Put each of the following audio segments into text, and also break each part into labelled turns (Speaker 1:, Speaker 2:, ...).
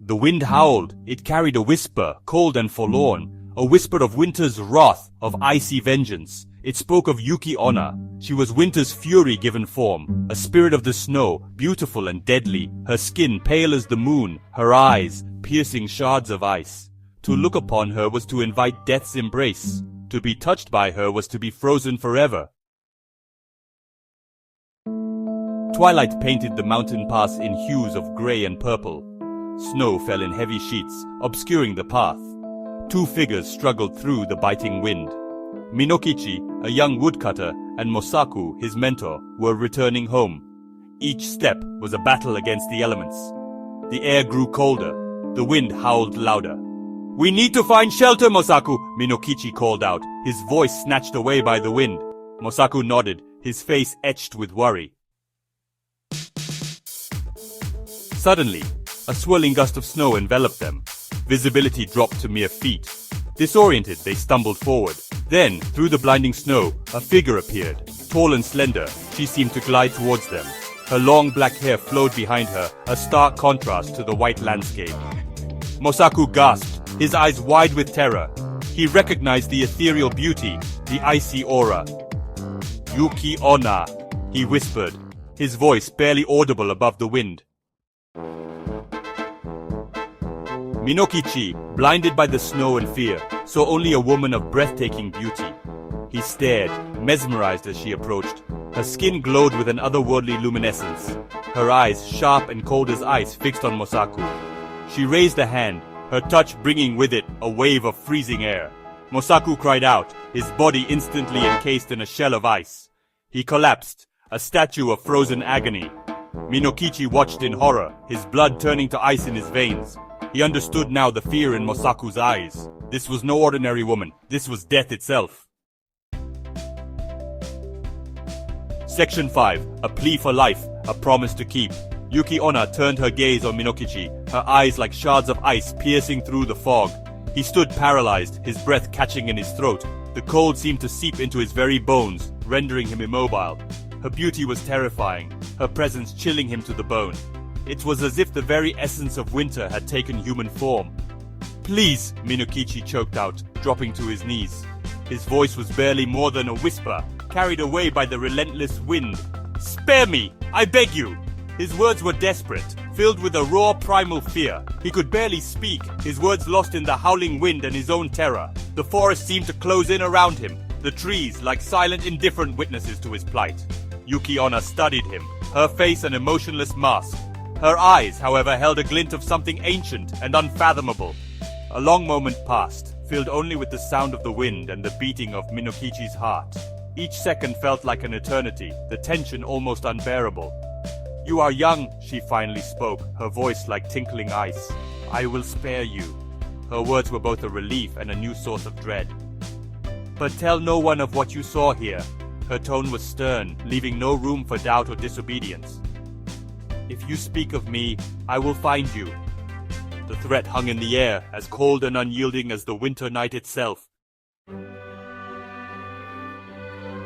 Speaker 1: The wind howled. It carried a whisper, cold and forlorn, a whisper of winter's wrath, of icy vengeance. It spoke of Yuki Onna. She was winter's fury given form, a spirit of the snow, beautiful and deadly, her skin pale as the moon, her eyes piercing shards of ice. To look upon her was to invite death's embrace. To be touched by her was to be frozen forever. Twilight painted the mountain pass in hues of grey and purple. Snow fell in heavy sheets, obscuring the path. Two figures struggled through the biting wind. Minokichi, a young woodcutter, and Mosaku, his mentor, were returning home. Each step was a battle against the elements. The air grew colder. The wind howled louder. "We need to find shelter, Mosaku," Minokichi called out, his voice snatched away by the wind. Mosaku nodded, his face etched with worry. Suddenly, a swirling gust of snow enveloped them. Visibility dropped to mere feet. Disoriented, they stumbled forward. Then, through the blinding snow, a figure appeared. Tall and slender, she seemed to glide towards them. Her long black hair flowed behind her, a stark contrast to the white landscape. Mosaku gasped, his eyes wide with terror. He recognized the ethereal beauty, the icy aura. "Yuki Onna," he whispered, his voice barely audible above the wind. Minokichi, blinded by the snow and fear, saw only a woman of breathtaking beauty. He stared, mesmerized as she approached. Her skin glowed with an otherworldly luminescence, her eyes sharp and cold as ice fixed on Mosaku. She raised a hand, her touch bringing with it a wave of freezing air. Mosaku cried out, his body instantly encased in a shell of ice. He collapsed, a statue of frozen agony. Minokichi watched in horror, his blood turning to ice in his veins. He understood now the fear in Mosaku's eyes. This was no ordinary woman. This was death itself. Section 5. A plea for life, a promise to keep. Yuki Onna turned her gaze on Minokichi, her eyes like shards of ice piercing through the fog. He stood paralyzed, his breath catching in his throat. The cold seemed to seep into his very bones, rendering him immobile. Her beauty was terrifying, her presence chilling him to the bone. It was as if the very essence of winter had taken human form. "Please," Minokichi choked out, dropping to his knees. His voice was barely more than a whisper, carried away by the relentless wind. "Spare me! I beg you!" His words were desperate, filled with a raw primal fear. He could barely speak, his words lost in the howling wind and his own terror. The forest seemed to close in around him, the trees like silent, indifferent witnesses to his plight. Yuki Onna studied him, her face an emotionless mask. Her eyes, however, held a glint of something ancient and unfathomable. A long moment passed, filled only with the sound of the wind and the beating of Minokichi's heart. Each second felt like an eternity, the tension almost unbearable. "You are young," she finally spoke, her voice like tinkling ice. "I will spare you." Her words were both a relief and a new source of dread. "But tell no one of what you saw here." Her tone was stern, leaving no room for doubt or disobedience. "If you speak of me, I will find you." The threat hung in the air, as cold and unyielding as the winter night itself.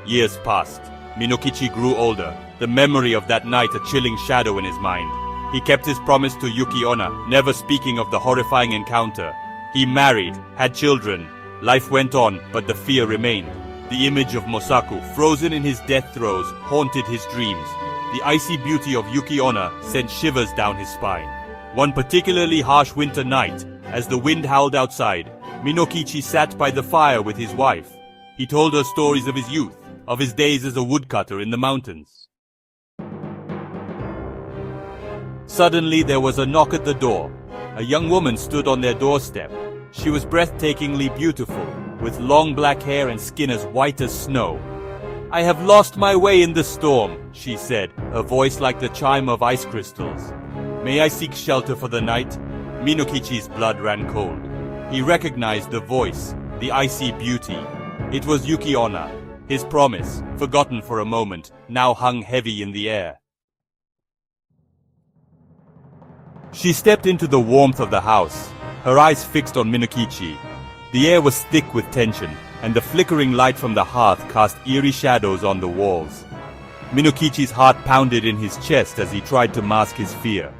Speaker 1: Years passed. Minokichi grew older, the memory of that night a chilling shadow in his mind. He kept his promise to Yuki Onna, never speaking of the horrifying encounter. He married, had children. Life went on, but the fear remained. The image of Mosaku, frozen in his death throes, haunted his dreams. The icy beauty of Yuki Onna sent shivers down his spine. One particularly harsh winter night, as the wind howled outside, Minokichi sat by the fire with his wife. He told her stories of his youth, of his days as a woodcutter in the mountains. Suddenly there was a knock at the door. A young woman stood on their doorstep. She was breathtakingly beautiful, with long black hair and skin as white as snow. "I have lost my way in the storm," she said, her voice like the chime of ice crystals. "May I seek shelter for the night?" Minokichi's blood ran cold. He recognized the voice, the icy beauty. It was Yuki Onna. His promise, forgotten for a moment, now hung heavy in the air. She stepped into the warmth of the house, her eyes fixed on Minokichi. The air was thick with tension, and the flickering light from the hearth cast eerie shadows on the walls. Minokichi's heart pounded in his chest as he tried to mask his fear.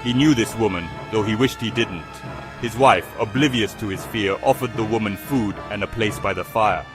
Speaker 1: He knew this woman, though he wished he didn't. His wife, oblivious to his fear, offered the woman food and a place by the fire.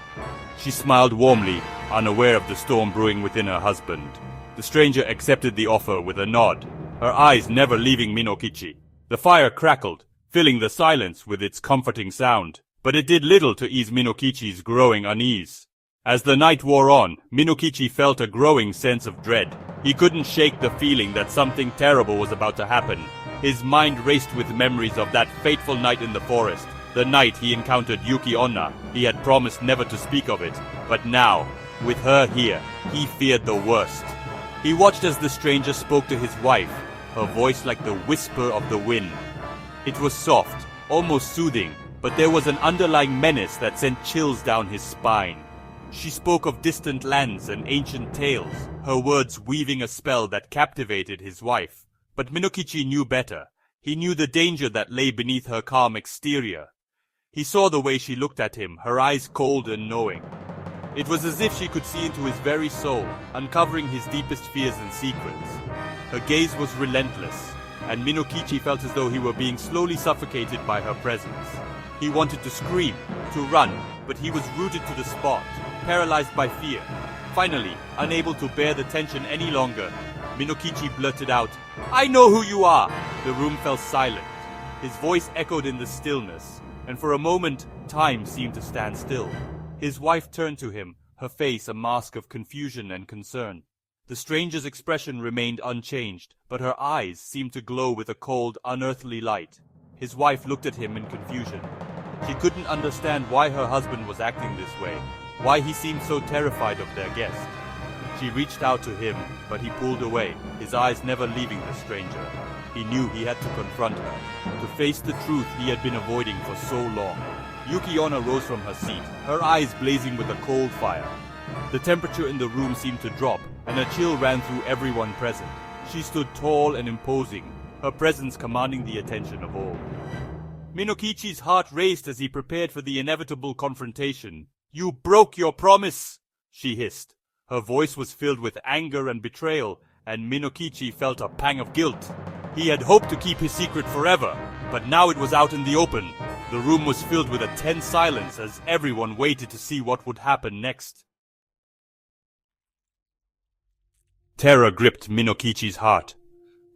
Speaker 1: She smiled warmly, unaware of the storm brewing within her husband. The stranger accepted the offer with a nod, her eyes never leaving Minokichi. The fire crackled, filling the silence with its comforting sound, but it did little to ease Minokichi's growing unease. As the night wore on, Minokichi felt a growing sense of dread. He couldn't shake the feeling that something terrible was about to happen. His mind raced with memories of that fateful night in the forest, the night he encountered Yuki Onna. He had promised never to speak of it, but now, with her here, he feared the worst. He watched as the stranger spoke to his wife, her voice like the whisper of the wind. It was soft, almost soothing, but there was an underlying menace that sent chills down his spine. She spoke of distant lands and ancient tales, her words weaving a spell that captivated his wife. But Minokichi knew better. He knew the danger that lay beneath her calm exterior. He saw the way she looked at him, her eyes cold and knowing. It was as if she could see into his very soul, uncovering his deepest fears and secrets. Her gaze was relentless, and Minokichi felt as though he were being slowly suffocated by her presence. He wanted to scream, to run, but he was rooted to the spot, paralyzed by fear. Finally, unable to bear the tension any longer, Minokichi blurted out, "I know who you are!" The room fell silent. His voice echoed in the stillness, and for a moment, time seemed to stand still. His wife turned to him, her face a mask of confusion and concern. The stranger's expression remained unchanged, but her eyes seemed to glow with a cold, unearthly light. His wife looked at him in confusion. She couldn't understand why her husband was acting this way, why he seemed so terrified of their guest. She reached out to him, but he pulled away, his eyes never leaving the stranger. He knew he had to confront her, to face the truth he had been avoiding for so long. Yuki Onna rose from her seat, her eyes blazing with a cold fire. The temperature in the room seemed to drop, and a chill ran through everyone present. She stood tall and imposing, her presence commanding the attention of all. Minokichi's heart raced as he prepared for the inevitable confrontation. "You broke your promise!" she hissed. Her voice was filled with anger and betrayal, and Minokichi felt a pang of guilt. He had hoped to keep his secret forever, but now it was out in the open. The room was filled with a tense silence as everyone waited to see what would happen next. Terror gripped Minokichi's heart.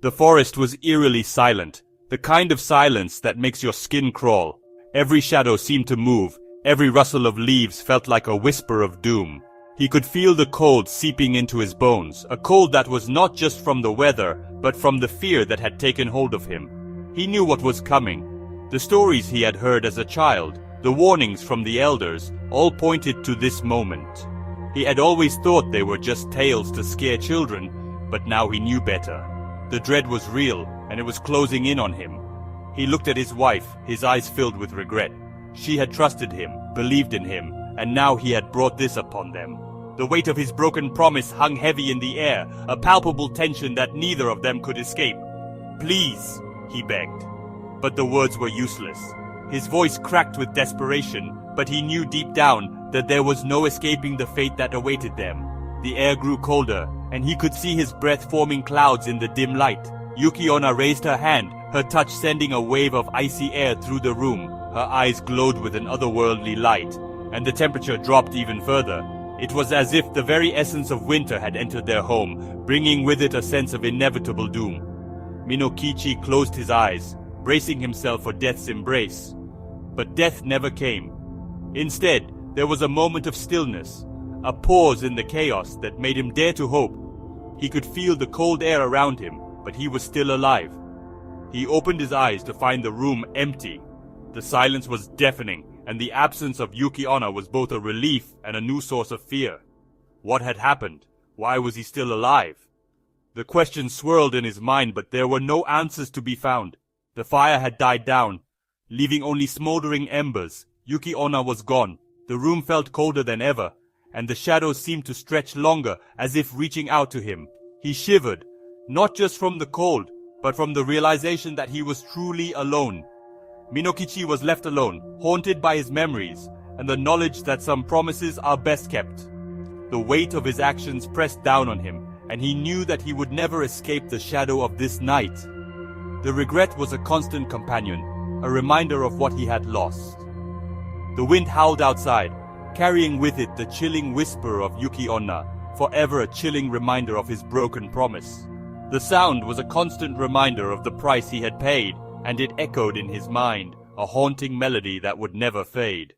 Speaker 1: The forest was eerily silent, the kind of silence that makes your skin crawl. Every shadow seemed to move, every rustle of leaves felt like a whisper of doom. He could feel the cold seeping into his bones, a cold that was not just from the weather, but from the fear that had taken hold of him. He knew what was coming. The stories he had heard as a child, the warnings from the elders, all pointed to this moment. He had always thought they were just tales to scare children, but now he knew better. The dread was real, and it was closing in on him. He looked at his wife, his eyes filled with regret. She had trusted him, believed in him, and now he had brought this upon them. The weight of his broken promise hung heavy in the air, a palpable tension that neither of them could escape. "Please," he begged. But the words were useless. His voice cracked with desperation, but he knew deep down that there was no escaping the fate that awaited them. The air grew colder, and he could see his breath forming clouds in the dim light. Yuki Onna raised her hand, her touch sending a wave of icy air through the room. Her eyes glowed with an otherworldly light, and the temperature dropped even further. It was as if the very essence of winter had entered their home, bringing with it a sense of inevitable doom. Minokichi closed his eyes, bracing himself for death's embrace. But death never came. Instead, there was a moment of stillness, a pause in the chaos that made him dare to hope. He could feel the cold air around him, but he was still alive. He opened his eyes to find the room empty. The silence was deafening, and the absence of Yuki Onna was both a relief and a new source of fear. What had happened? Why was he still alive? The questions swirled in his mind, but there were no answers to be found. The fire had died down, leaving only smoldering embers. Yuki Onna was gone. The room felt colder than ever, and the shadows seemed to stretch longer, as if reaching out to him. He shivered, not just from the cold, but from the realization that he was truly alone. Minokichi was left alone, haunted by his memories, and the knowledge that some promises are best kept. The weight of his actions pressed down on him, and he knew that he would never escape the shadow of this night. The regret was a constant companion, a reminder of what he had lost. The wind howled outside, carrying with it the chilling whisper of Yuki Onna, forever a chilling reminder of his broken promise. The sound was a constant reminder of the price he had paid, and it echoed in his mind, a haunting melody that would never fade.